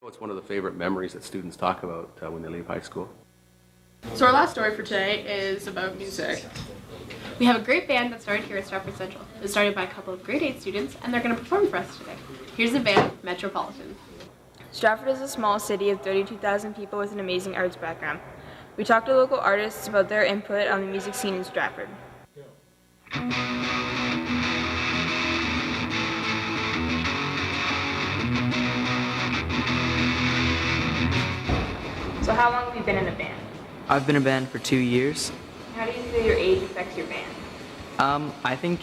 What's one of the favorite memories that students talk about when they leave high school? So our last story for today is about music. We have a great band that started here at Stratford Central. It was started by a couple of grade 8 students, and they're going to perform for us today. Here's the band, Metropolitan. Stratford is a small city of 32,000 people with an amazing arts background. We talked to local artists about their input on the music scene in Stratford. So how long have you been in a band? I've been in a band for 2 years. How do you feel your age affects your band? I think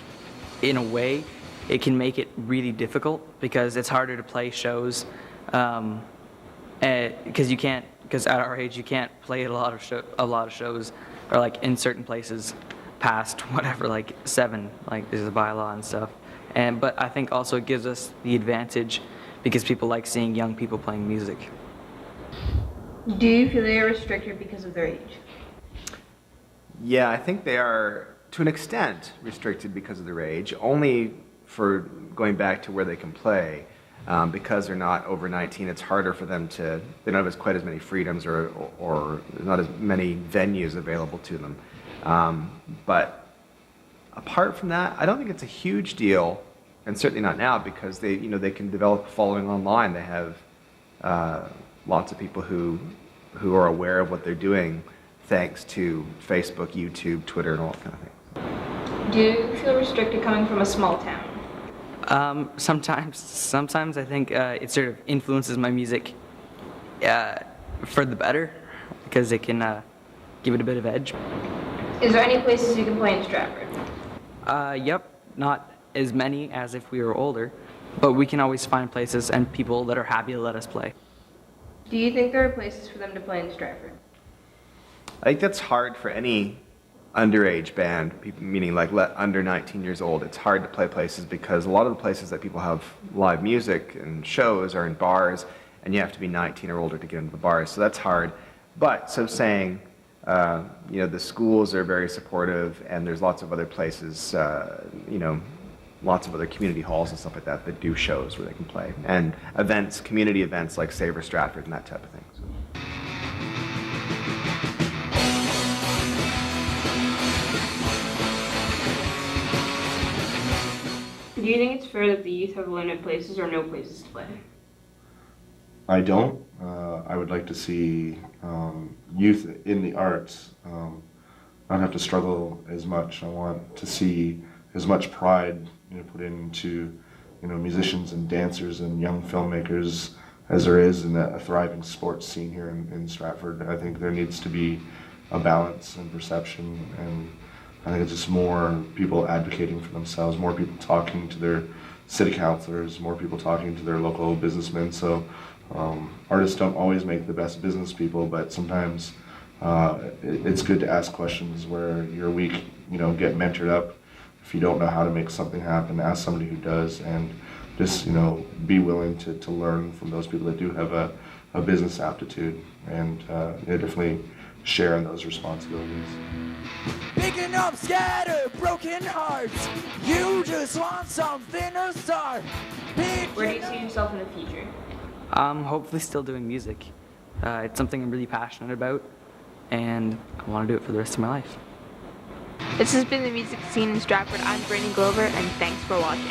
in a way it can make it really difficult because it's harder to play shows because at our age you can't play a lot of shows or like in certain places past whatever, like 7, like there's a bylaw and stuff. But I think also it gives us the advantage because people like seeing young people playing music. Do you feel they are restricted because of their age? Yeah, I think they are, to an extent, restricted because of their age, only for going back to where they can play. Because they're not over 19, it's harder for them to, they don't have quite as many freedoms or not as many venues available to them. But apart from that, I don't think it's a huge deal, and certainly not now, because they can develop a following online. They have lots of people who are aware of what they're doing thanks to Facebook, YouTube, Twitter, and all that kind of thing. Do you feel restricted coming from a small town? Sometimes I think it sort of influences my music for the better because it can give it a bit of edge. Is there any places you can play in Stratford? Yep, not as many as if we were older, but we can always find places and people that are happy to let us play. Do you think there are places for them to play in Stratford? I think that's hard for any underage band, meaning like under 19 years old. It's hard to play places because a lot of the places that people have live music and shows are in bars, and you have to be 19 or older to get into the bars, so that's hard. But so saying, the schools are very supportive, and there's lots of other places, lots of other community halls and stuff like that that do shows where they can play, and events, community events like Savor Stratford and that type of thing. So. Do you think it's fair that the youth have limited places or no places to play? I don't. I would like to see youth in the arts not have to struggle as much. I want to see as much pride put into musicians and dancers and young filmmakers as there is in a thriving sports scene here in Stratford. I think there needs to be a balance and perception, and I think it's just more people advocating for themselves, more people talking to their city councilors, more people talking to their local businessmen. So artists don't always make the best business people, but sometimes it's good to ask questions where you're weak, get mentored up. If you don't know how to make something happen, ask somebody who does, and just be willing to learn from those people that do have a business aptitude, and definitely share in those responsibilities. Picking up scattered broken hearts, you just want something to start. Where do you see yourself in the future? Hopefully still doing music. It's something I'm really passionate about, and I want to do it for the rest of my life. This has been the music scene in Stratford. I'm Brittany Glover, and thanks for watching.